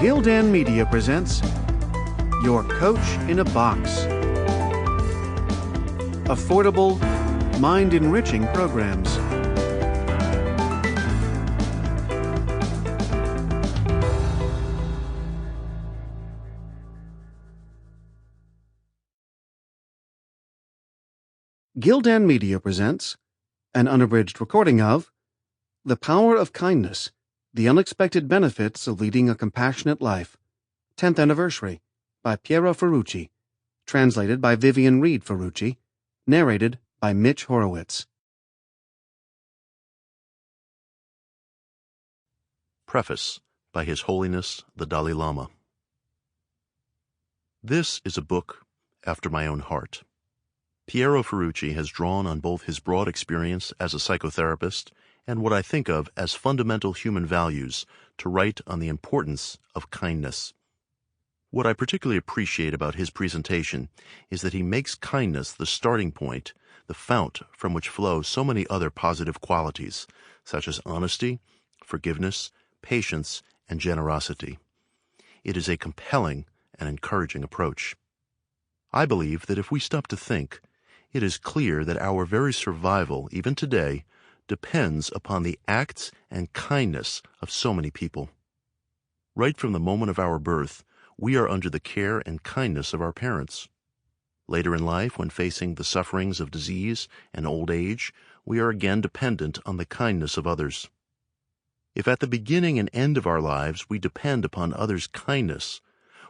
Gildan Media presents Your Coach in a Box. Affordable, mind-enriching programs. Gildan Media presents an unabridged recording of The Power of Kindness, The Unexpected Benefits of Leading a Compassionate Life, 10th Anniversary, by Piero Ferrucci, translated by Vivian Reed Ferrucci, narrated by Mitch Horowitz. Preface by His Holiness the Dalai Lama. This is a book after my own heart. Piero Ferrucci has drawn on both his broad experience as a psychotherapist and what I think of as fundamental human values to write on the importance of kindness. What I particularly appreciate about his presentation is that he makes kindness the starting point, the fount from which flow so many other positive qualities, such as honesty, forgiveness, patience, and generosity. It is a compelling and encouraging approach. I believe that if we stop to think, it is clear that our very survival, even today, depends upon the acts and kindness of so many people. Right from the moment of our birth, we are under the care and kindness of our parents. Later in life, when facing the sufferings of disease and old age, we are again dependent on the kindness of others. If at the beginning and end of our lives we depend upon others' kindness,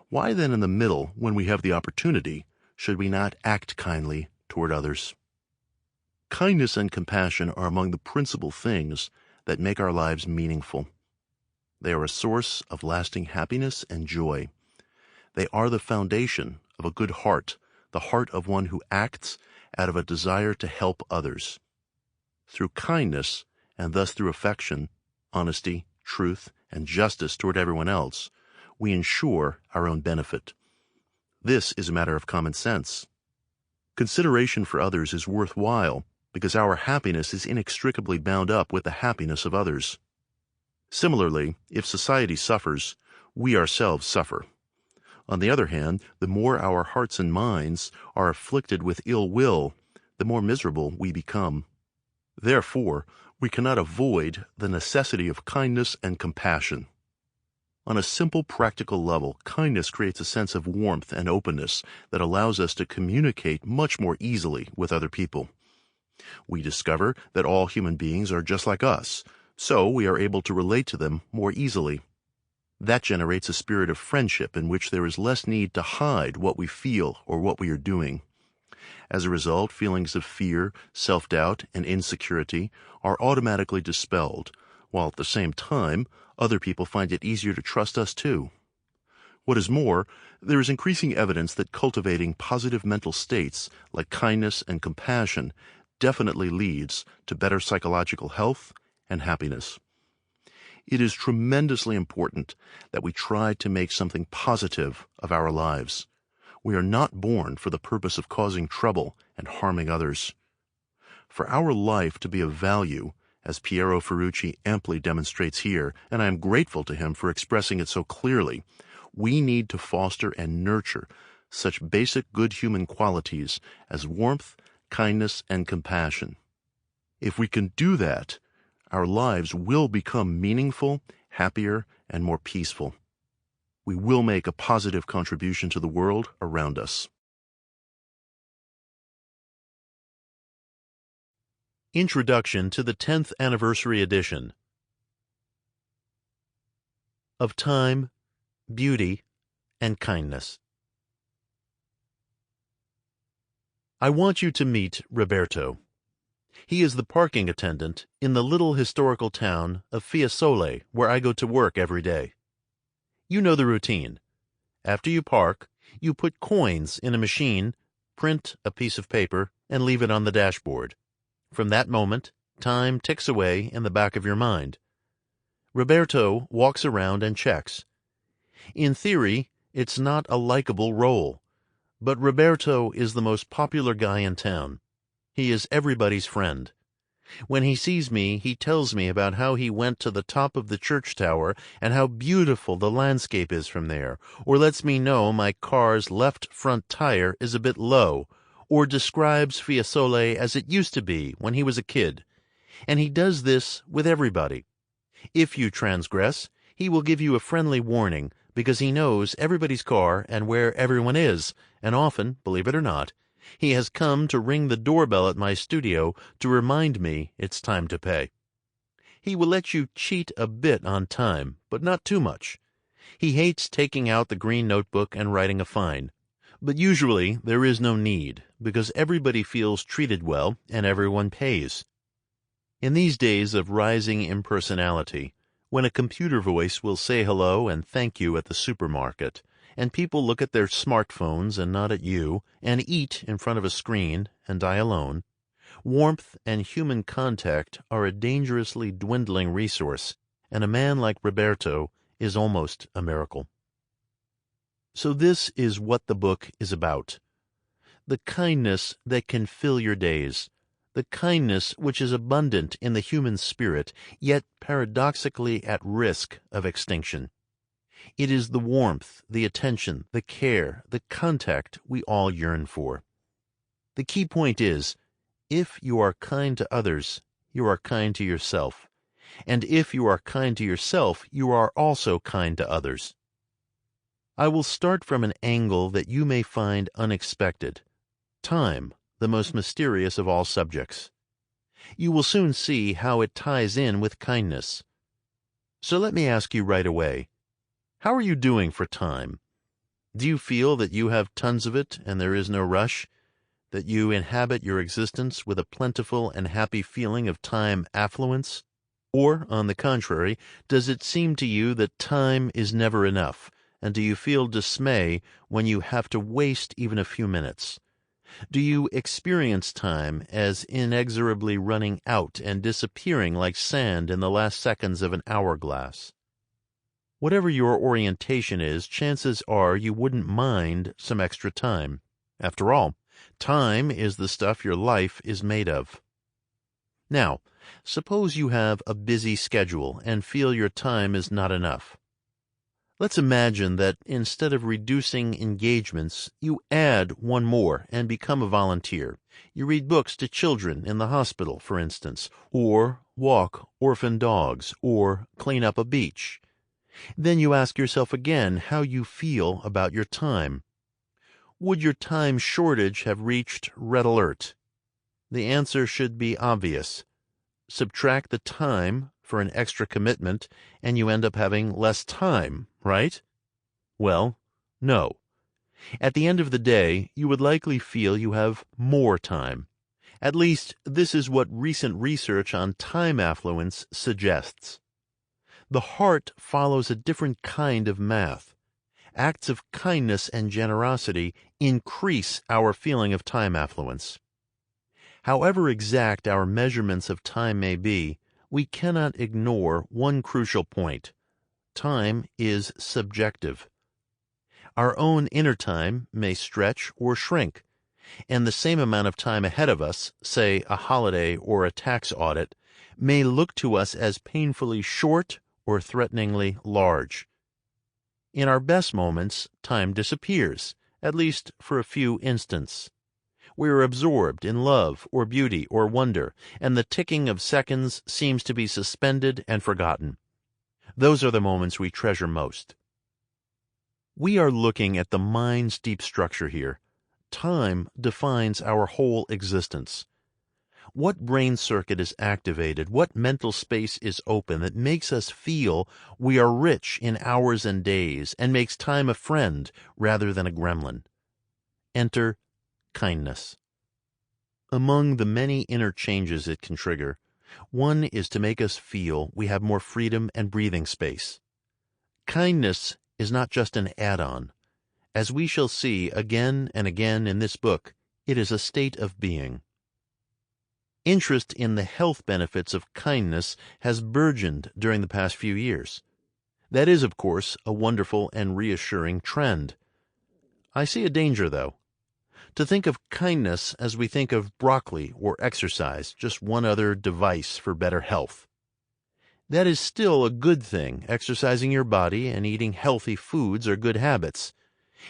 why then in the middle, when we have the opportunity, should we not act kindly toward others? Kindness and compassion are among the principal things that make our lives meaningful. They are a source of lasting happiness and joy. They are the foundation of a good heart, the heart of one who acts out of a desire to help others. Through kindness, and thus through affection, honesty, truth, and justice toward everyone else, we ensure our own benefit. This is a matter of common sense. Consideration for others is worthwhile because our happiness is inextricably bound up with the happiness of others. Similarly, if society suffers, we ourselves suffer. On the other hand, the more our hearts and minds are afflicted with ill will, the more miserable we become. Therefore, we cannot avoid the necessity of kindness and compassion. On a simple, practical level, kindness creates a sense of warmth and openness that allows us to communicate much more easily with other people. We discover that all human beings are just like us, so we are able to relate to them more easily. That generates a spirit of friendship in which there is less need to hide what we feel or what we are doing. As a result, feelings of fear, self-doubt, and insecurity are automatically dispelled, while at the same time, other people find it easier to trust us too. What is more, there is increasing evidence that cultivating positive mental states like kindness and compassion definitely leads to better psychological health and happiness. It is tremendously important that we try to make something positive of our lives. We are not born for the purpose of causing trouble and harming others. For our life to be of value, as Piero Ferrucci amply demonstrates here, and I am grateful to him for expressing it so clearly, we need to foster and nurture such basic good human qualities as warmth, kindness, and compassion. If we can do that, our lives will become meaningful, happier, and more peaceful. We will make a positive contribution to the world around us. Introduction to the 10th Anniversary Edition of Time, Beauty, and Kindness. I want you to meet Roberto. He is the parking attendant in the little historical town of Fiesole, where I go to work every day. You know the routine. After you park, you put coins in a machine, print a piece of paper, and leave it on the dashboard. From that moment, time ticks away in the back of your mind. Roberto walks around and checks. In theory, it's not a likable role, but Roberto is the most popular guy in town. He is everybody's friend. When he sees me, he tells me about how he went to the top of the church tower and how beautiful the landscape is from there, or lets me know my car's left front tire is a bit low, or describes Fiesole as it used to be when he was a kid. And he does this with everybody. If you transgress, he will give you a friendly warning, because he knows everybody's car and where everyone is, and often, believe it or not, he has come to ring the doorbell at my studio to remind me it's time to pay. He will let you cheat a bit on time, but not too much. He hates taking out the green notebook and writing a fine. But usually there is no need, because everybody feels treated well and everyone pays. In these days of rising impersonality, when a computer voice will say hello and thank you at the supermarket, and people look at their smartphones and not at you, and eat in front of a screen and die alone, warmth and human contact are a dangerously dwindling resource, and a man like Roberto is almost a miracle. So this is what the book is about. The kindness that can fill your days, the kindness which is abundant in the human spirit, yet paradoxically at risk of extinction. It is the warmth, the attention, the care, the contact we all yearn for. The key point is, if you are kind to others, you are kind to yourself. And if you are kind to yourself, you are also kind to others. I will start from an angle that you may find unexpected. Time, the most mysterious of all subjects. You will soon see how it ties in with kindness. So let me ask you right away, how are you doing for time? Do you feel that you have tons of it and there is no rush? That you inhabit your existence with a plentiful and happy feeling of time affluence? Or, on the contrary, does it seem to you that time is never enough, and do you feel dismay when you have to waste even a few minutes? Do you experience time as inexorably running out and disappearing like sand in the last seconds of an hourglass? Whatever your orientation is, chances are you wouldn't mind some extra time. After all, time is the stuff your life is made of. Now, suppose you have a busy schedule and feel your time is not enough. Let's imagine that instead of reducing engagements, you add one more and become a volunteer. You read books to children in the hospital, for instance, or walk orphan dogs, or clean up a beach. Then you ask yourself again how you feel about your time. Would your time shortage have reached red alert? The answer should be obvious. Subtract the time for an extra commitment, and you end up having less time, right? Well, no. At the end of the day, you would likely feel you have more time. At least, this is what recent research on time affluence suggests. The heart follows a different kind of math. Acts of kindness and generosity increase our feeling of time affluence. However exact our measurements of time may be, we cannot ignore one crucial point. Time is subjective. Our own inner time may stretch or shrink, and the same amount of time ahead of us, say a holiday or a tax audit, may look to us as painfully short or threateningly large. In our best moments, time disappears, at least for a few instants. We are absorbed in love or beauty or wonder, and the ticking of seconds seems to be suspended and forgotten. Those are the moments we treasure most. We are looking at the mind's deep structure here. Time defines our whole existence. What brain circuit is activated, what mental space is open that makes us feel we are rich in hours and days and makes time a friend rather than a gremlin? Enter kindness. Among the many inner changes it can trigger, one is to make us feel we have more freedom and breathing space. Kindness is not just an add-on. As we shall see again and again in this book, it is a state of being. Interest in the health benefits of kindness has burgeoned during the past few years. That is, of course, a wonderful and reassuring trend. I see a danger, though. to think of kindness as we think of broccoli or exercise, just one other device for better health. That is still a good thing. Exercising your body and eating healthy foods are good habits.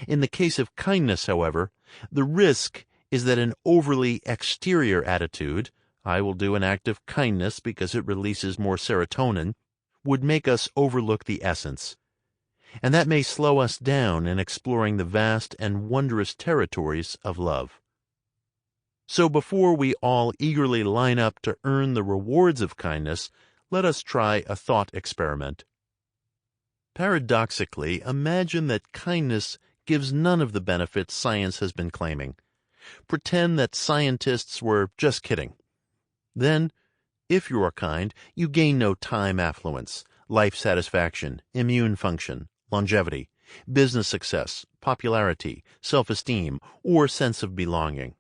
In the case of kindness, however, the risk is that an overly exterior attitude, I will do an act of kindness because it releases more serotonin, would make us overlook the essence. And that may slow us down in exploring the vast and wondrous territories of love. So before we all eagerly line up to earn the rewards of kindness, let us try a thought experiment. Paradoxically, imagine that kindness gives none of the benefits science has been claiming. Pretend that scientists were just kidding. Then, if you are kind, you gain no time affluence, life satisfaction, immune function, longevity, business success, popularity, self-esteem, or sense of belonging.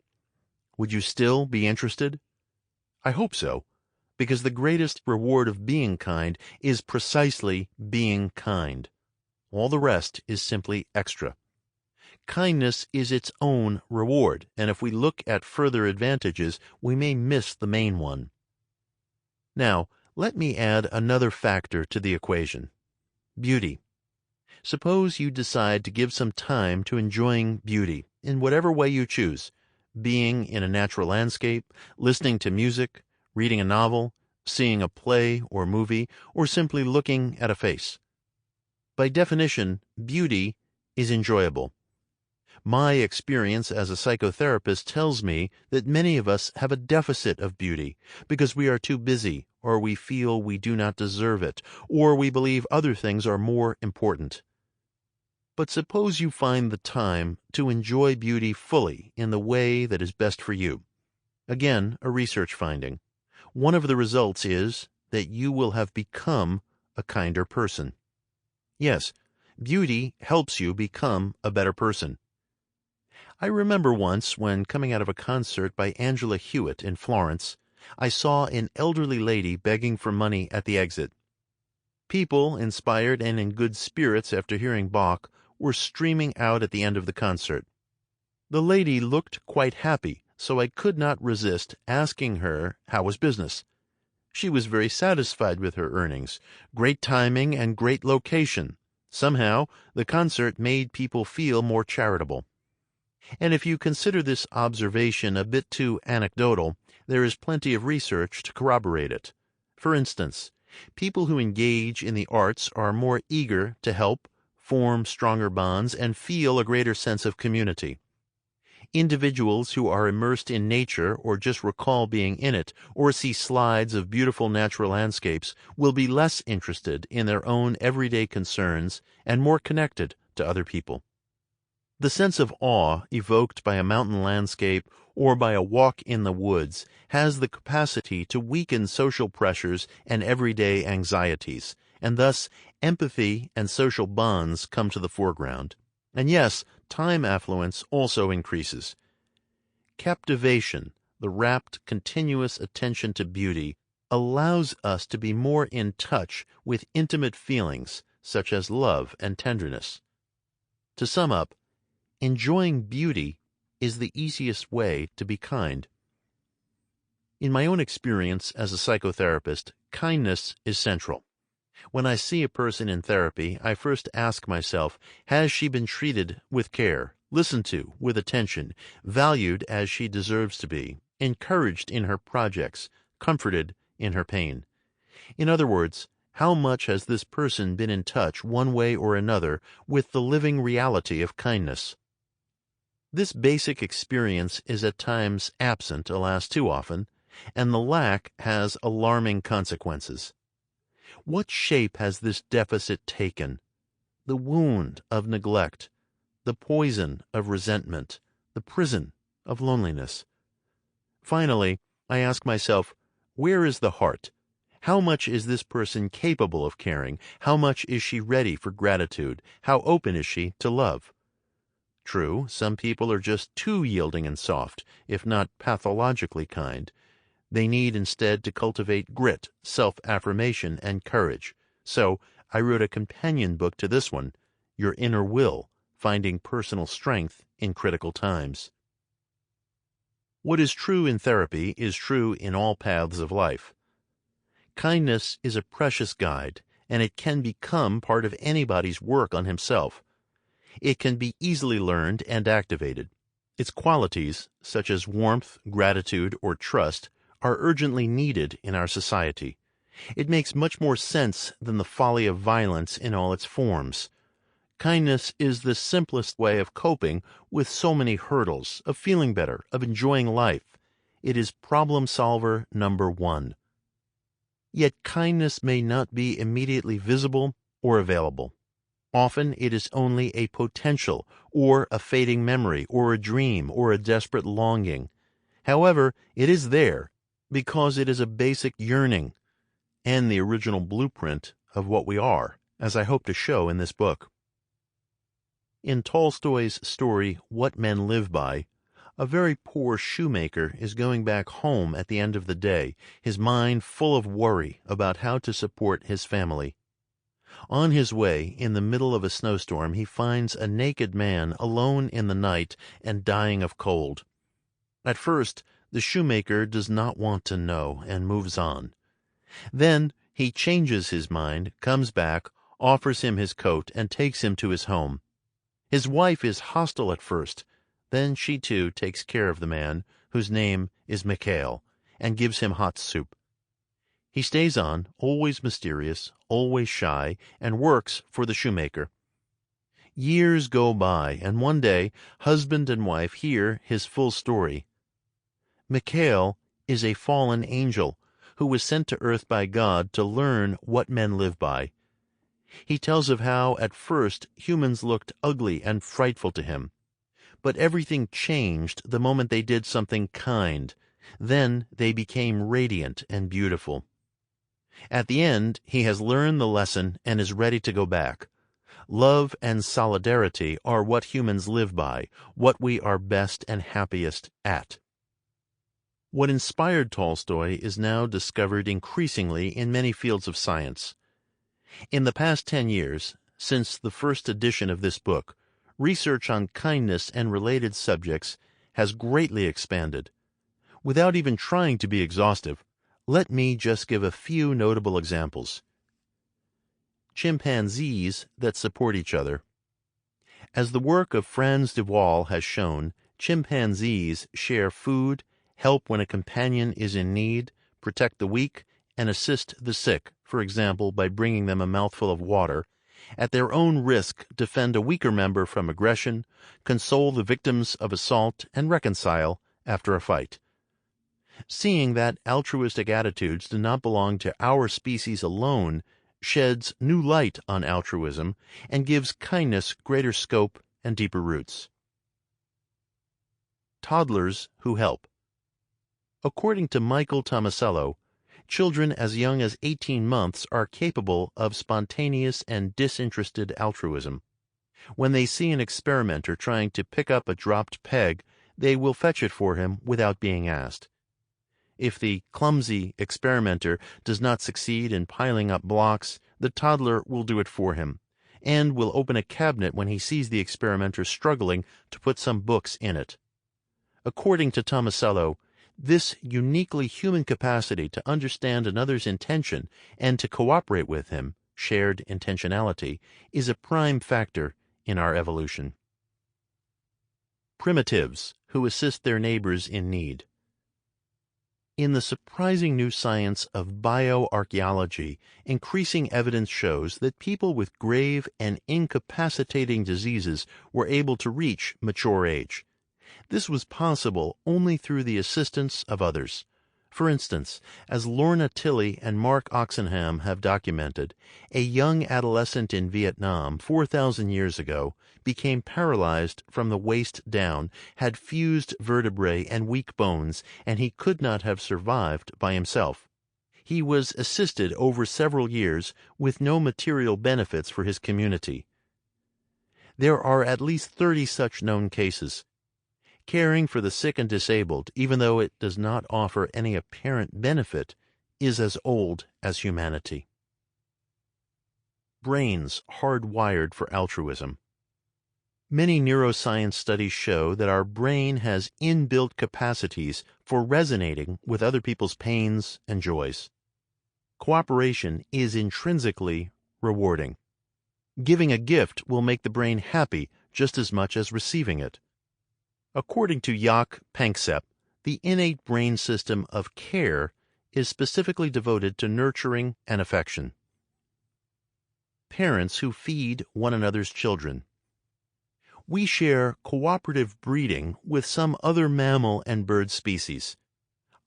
Would you still be interested? I hope so, because the greatest reward of being kind is precisely being kind. All the rest is simply extra. Kindness is its own reward, and if we look at further advantages, we may miss the main one. Now, let me add another factor to the equation: beauty. Suppose you decide to give some time to enjoying beauty in whatever way you choose, being in a natural landscape, listening to music, reading a novel, seeing a play or movie, or simply looking at a face. By definition, beauty is enjoyable. My experience as a psychotherapist tells me that many of us have a deficit of beauty because we are too busy, or we feel we do not deserve it, or we believe other things are more important. But suppose you find the time to enjoy beauty fully in the way that is best for you. Again, a research finding. One of the results is that you will have become a kinder person. Yes, beauty helps you become a better person. I remember once when coming out of a concert by Angela Hewitt in Florence, I saw an elderly lady begging for money at the exit. People, inspired and in good spirits after hearing Bach, were streaming out at the end of the concert. The lady looked quite happy, so I could not resist asking her how was business. She was very satisfied with her earnings, great timing and great location. Somehow, the concert made people feel more charitable. And if you consider this observation a bit too anecdotal, there is plenty of research to corroborate it. For instance, people who engage in the arts are more eager to help, form stronger bonds, and feel a greater sense of community. Individuals who are immersed in nature or just recall being in it or see slides of beautiful natural landscapes will be less interested in their own everyday concerns and more connected to other people. The sense of awe evoked by a mountain landscape or by a walk in the woods has the capacity to weaken social pressures and everyday anxieties, and thus empathy and social bonds come to the foreground. And yes, time affluence also increases. Captivation, the rapt, continuous attention to beauty, allows us to be more in touch with intimate feelings such as love and tenderness. To sum up, enjoying beauty is the easiest way to be kind. In my own experience as a psychotherapist, kindness is central. When I see a person in therapy, I first ask myself, has she been treated with care, listened to with attention, valued as she deserves to be, encouraged in her projects, comforted in her pain? In other words, how much has this person been in touch, one way or another, with the living reality of kindness? This basic experience is at times absent, alas, too often, and the lack has alarming consequences. What shape has this deficit taken? The wound of neglect, the poison of resentment, the prison of loneliness. Finally, I ask myself, where is the heart? How much is this person capable of caring? How much is she ready for gratitude? How open is she to love? True, some people are just too yielding and soft, if not pathologically kind. They need instead to cultivate grit, self-affirmation, and courage. So I wrote a companion book to this one, Your Inner Will, Finding Personal Strength in Critical Times. What is true in therapy is true in all paths of life. Kindness is a precious guide, and it can become part of anybody's work on himself. It can be easily learned and activated. Its qualities, such as warmth, gratitude, or trust, are urgently needed in our society. It makes much more sense than the folly of violence in all its forms. Kindness is the simplest way of coping with so many hurdles, of feeling better, of enjoying life. It is problem solver number one. Yet kindness may not be immediately visible or available. Often it is only a potential, or a fading memory, or a dream, or a desperate longing. However, it is there, because it is a basic yearning, and the original blueprint of what we are, as I hope to show in this book. In Tolstoy's story, What Men Live By, a very poor shoemaker is going back home at the end of the day, his mind full of worry about how to support his family. On his way, in the middle of a snowstorm, he finds a naked man alone in the night and dying of cold. At first, the shoemaker does not want to know and moves on. Then he changes his mind, comes back, offers him his coat, and takes him to his home. His wife is hostile at first. Then she too takes care of the man, whose name is Mikhail, and gives him hot soup. He stays on, always mysterious, always shy, and works for the shoemaker. Years go by, and one day husband and wife hear his full story. Mikhail is a fallen angel who was sent to earth by God to learn what men live by. He tells of how, at first, humans looked ugly and frightful to him. But everything changed the moment they did something kind. Then they became radiant and beautiful. At the end, he has learned the lesson and is ready to go back. Love and solidarity are what humans live by, what we are best and happiest at. What inspired Tolstoy is now discovered increasingly in many fields of science. In the past 10 years, since the first edition of this book, research on kindness and related subjects has greatly expanded. Without even trying to be exhaustive, let me just give a few notable examples. Chimpanzees that support each other. As the work of Frans de Waal has shown, chimpanzees share food, help when a companion is in need, protect the weak, and assist the sick, for example, by bringing them a mouthful of water, at their own risk defend a weaker member from aggression, console the victims of assault, and reconcile after a fight. Seeing that altruistic attitudes do not belong to our species alone sheds new light on altruism and gives kindness greater scope and deeper roots. Toddlers who help. According to Michael Tomasello, children as young as 18 months are capable of spontaneous and disinterested altruism. When they see an experimenter trying to pick up a dropped peg, they will fetch it for him without being asked. If the clumsy experimenter does not succeed in piling up blocks, the toddler will do it for him, and will open a cabinet when he sees the experimenter struggling to put some books in it. According to Tomasello, this uniquely human capacity to understand another's intention and to cooperate with him, shared intentionality, is a prime factor in our evolution. Primitives who assist their neighbors in need. In the surprising new science of bioarchaeology, increasing evidence shows that people with grave and incapacitating diseases were able to reach mature age. This was possible only through the assistance of others. For instance, as Lorna Tilley and Mark Oxenham have documented, a young adolescent in Vietnam 4,000 years ago became paralyzed from the waist down, had fused vertebrae and weak bones, and he could not have survived by himself. He was assisted over several years with no material benefits for his community. There are at least 30 such known cases. Caring for the sick and disabled, even though it does not offer any apparent benefit, is as old as humanity. Brains hardwired for altruism. Many neuroscience studies show that our brain has inbuilt capacities for resonating with other people's pains and joys. Cooperation is intrinsically rewarding. Giving a gift will make the brain happy just as much as receiving it. According to Jaak Panksepp, the innate brain system of care is specifically devoted to nurturing and affection. Parents who feed one another's children. We share cooperative breeding with some other mammal and bird species.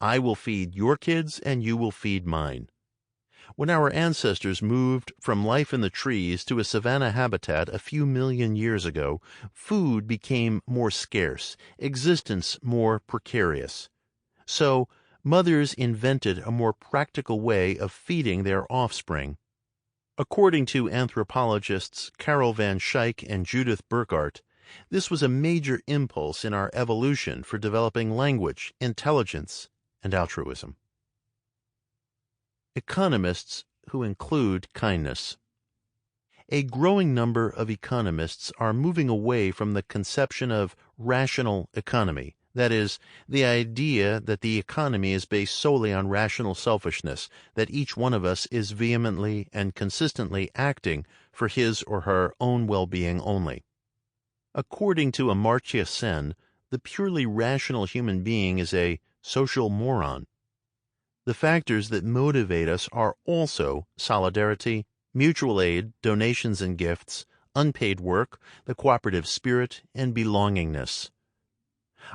I will feed your kids and you will feed mine. When our ancestors moved from life in the trees to a savanna habitat a few million years ago, food became more scarce, existence more precarious. So, mothers invented a more practical way of feeding their offspring. According to anthropologists Carol Van Schaik and Judith Burkhardt, this was a major impulse in our evolution for developing language, intelligence, and altruism. Economists who include kindness. A growing number of economists are moving away from the conception of rational economy, that is, the idea that the economy is based solely on rational selfishness, that each one of us is vehemently and consistently acting for his or her own well-being only. According to Amartya Sen, the purely rational human being is a social moron. The factors that motivate us are also solidarity, mutual aid, donations and gifts, unpaid work, the cooperative spirit, and belongingness.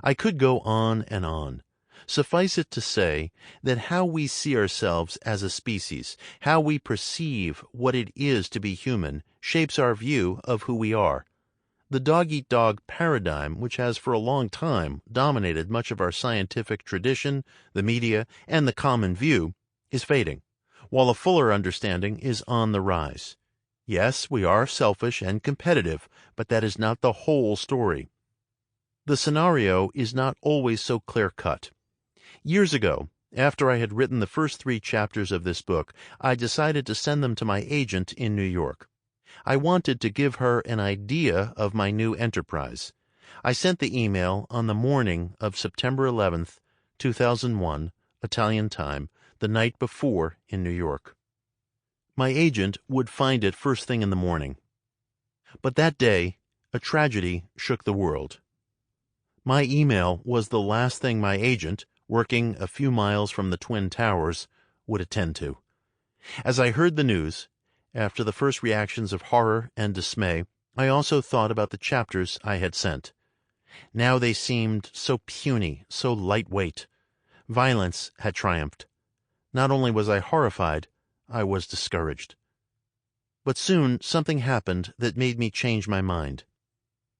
I could go on and on. Suffice it to say that how we see ourselves as a species, how we perceive what it is to be human, shapes our view of who we are. The dog-eat-dog paradigm, which has for a long time dominated much of our scientific tradition, the media, and the common view, is fading, while a fuller understanding is on the rise. Yes, we are selfish and competitive, but that is not the whole story. The scenario is not always so clear-cut. Years ago, after I had written the first 3 chapters of this book, I decided to send them to my agent in New York. I wanted to give her an idea of my new enterprise. I sent the email on the morning of September 11th, 2001, Italian time, the night before in New York. My agent would find it first thing in the morning. But that day, a tragedy shook the world. My email was the last thing my agent, working a few miles from the Twin Towers, would attend to. As I heard the news, after the first reactions of horror and dismay, I also thought about the chapters I had sent. Now they seemed so puny, so lightweight. Violence had triumphed. Not only was I horrified, I was discouraged. But soon something happened that made me change my mind.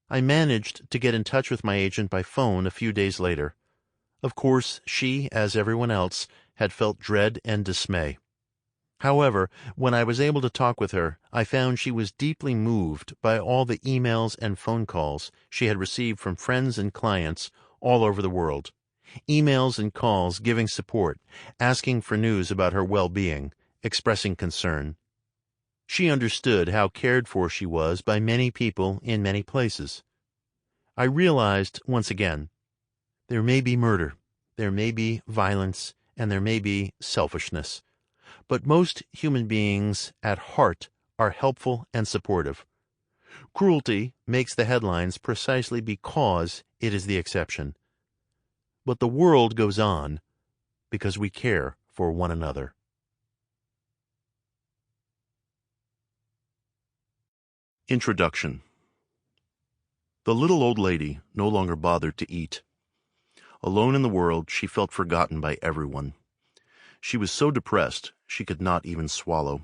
I managed to get in touch with my agent by phone a few days later. Of course, she, as everyone else, had felt dread and dismay. However, when I was able to talk with her, I found she was deeply moved by all the emails and phone calls she had received from friends and clients all over the world. Emails and calls giving support, asking for news about her well-being, expressing concern. She understood how cared for she was by many people in many places. I realized once again, there may be murder, there may be violence, and there may be selfishness. But most human beings at heart are helpful and supportive. Cruelty makes the headlines precisely because it is the exception. But the world goes on because we care for one another. Introduction. The little old lady no longer bothered to eat. Alone in the world, she felt forgotten by everyone. She was so depressed she could not even swallow.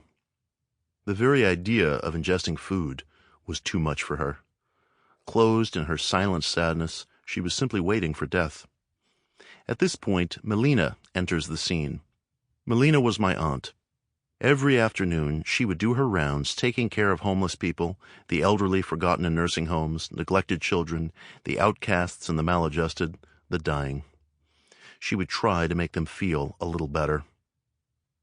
The very idea of ingesting food was too much for her. Closed in her silent sadness, she was simply waiting for death. At this point, Melina enters the scene. Melina was my aunt. Every afternoon, she would do her rounds, taking care of homeless people, the elderly forgotten in nursing homes, neglected children, the outcasts and the maladjusted, the dying. She would try to make them feel a little better.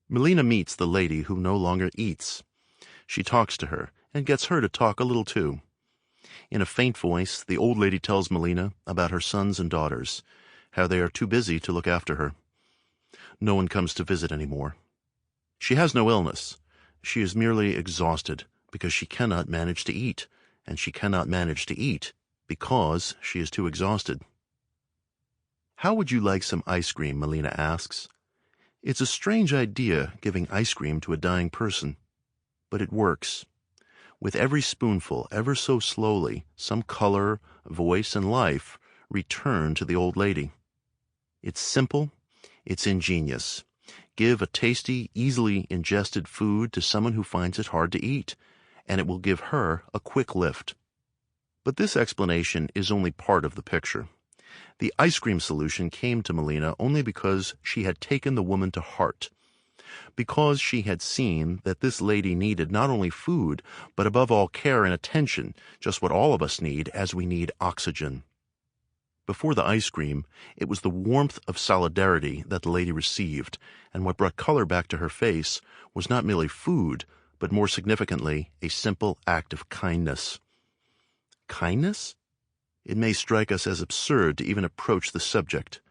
Melina meets the lady who no longer eats. She talks to her and gets her to talk a little too. In a faint voice, the old lady tells Melina about her sons and daughters, how they are too busy to look after her. No one comes to visit anymore. She has no illness. She is merely exhausted because she cannot manage to eat, and she cannot manage to eat because she is too exhausted. "How would you like some ice cream?" Melina asks. It's a strange idea, giving ice cream to a dying person, but it works. With every spoonful, ever so slowly, some color, voice, and life return to the old lady. It's simple, it's ingenious. Give a tasty, easily ingested food to someone who finds it hard to eat, and it will give her a quick lift. But this explanation is only part of the picture. The ice cream solution came to Melina only because she had taken the woman to heart, because she had seen that this lady needed not only food, but above all care and attention, just what all of us need as we need oxygen. Before the ice cream, it was the warmth of solidarity that the lady received, and what brought color back to her face was not merely food, but more significantly, a simple act of kindness. Kindness? It may strike us as absurd to even approach the subject.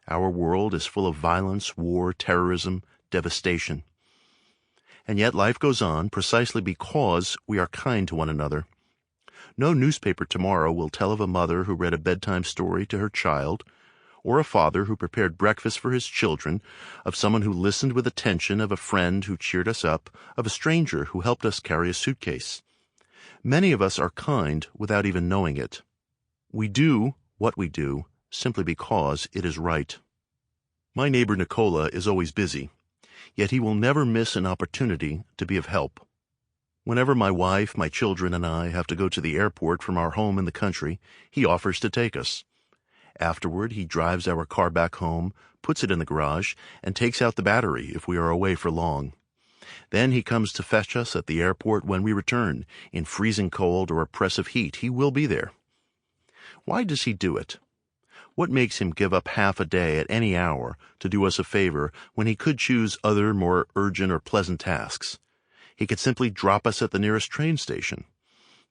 Our world is full of violence, war, terrorism, devastation. And yet life goes on precisely because we are kind to one another. No newspaper tomorrow will tell of a mother who read a bedtime story to her child, or a father who prepared breakfast for his children, of someone who listened with attention, of a friend who cheered us up, of a stranger who helped us carry a suitcase. Many of us are kind without even knowing it. We do what we do simply because it is right. My neighbor Nicola is always busy, yet he will never miss an opportunity to be of help. Whenever my wife, my children, and I have to go to the airport from our home in the country, he offers to take us. Afterward, he drives our car back home, puts it in the garage, and takes out the battery if we are away for long. Then he comes to fetch us at the airport when we return. In freezing cold or oppressive heat, he will be there. Why does he do it? What makes him give up half a day at any hour to do us a favor when he could choose other, more urgent or pleasant tasks? He could simply drop us at the nearest train station.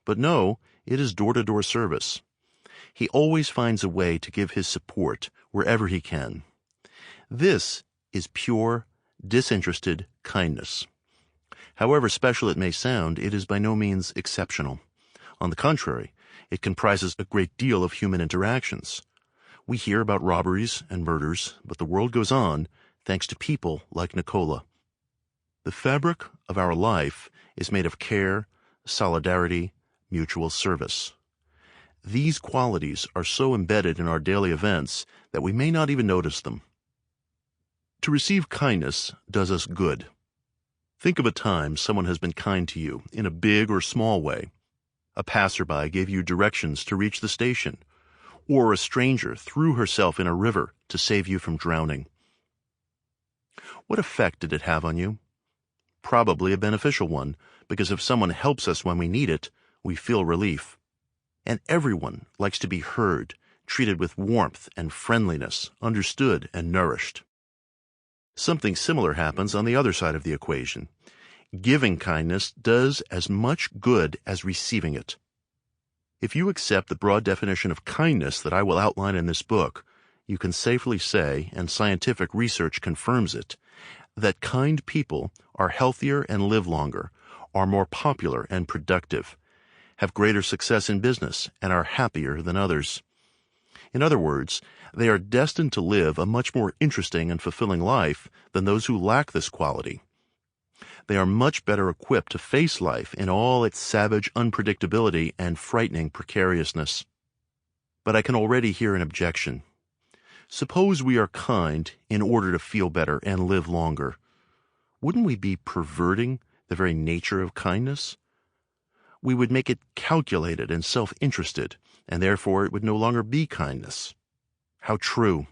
But no, it is door-to-door service. He always finds a way to give his support wherever he can. This is pure, disinterested kindness. However special it may sound, it is by no means exceptional. On the contrary, it comprises a great deal of human interactions. We hear about robberies and murders, but the world goes on thanks to people like Nicola. The fabric of our life is made of care, solidarity, mutual service. These qualities are so embedded in our daily events that we may not even notice them. To receive kindness does us good. Think of a time someone has been kind to you in a big or small way. A passerby gave you directions to reach the station, or a stranger threw herself in a river to save you from drowning. What effect did it have on you? Probably a beneficial one, because if someone helps us when we need it, we feel relief. And everyone likes to be heard, treated with warmth and friendliness, understood and nourished. Something similar happens on the other side of the equation. Giving kindness does as much good as receiving it. If you accept the broad definition of kindness that I will outline in this book, you can safely say, and scientific research confirms it, that kind people are healthier and live longer, are more popular and productive, have greater success in business, and are happier than others. In other words, they are destined to live a much more interesting and fulfilling life than those who lack this quality. They are much better equipped to face life in all its savage unpredictability and frightening precariousness. But I can already hear an objection. Suppose we are kind in order to feel better and live longer. Wouldn't we be perverting the very nature of kindness? We would make it calculated and self-interested, and therefore it would no longer be kindness. How true!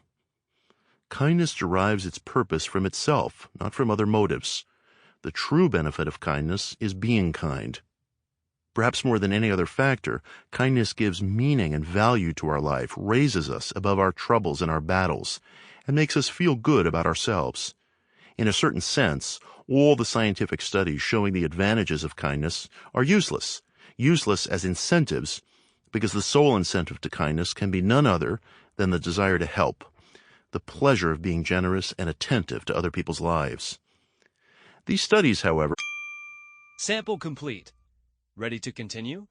Kindness derives its purpose from itself, not from other motives. The true benefit of kindness is being kind. Perhaps more than any other factor, kindness gives meaning and value to our life, raises us above our troubles and our battles, and makes us feel good about ourselves. In a certain sense, all the scientific studies showing the advantages of kindness are useless as incentives, because the sole incentive to kindness can be none other than the desire to help, the pleasure of being generous and attentive to other people's lives. These studies, however... Sample complete. Ready to continue?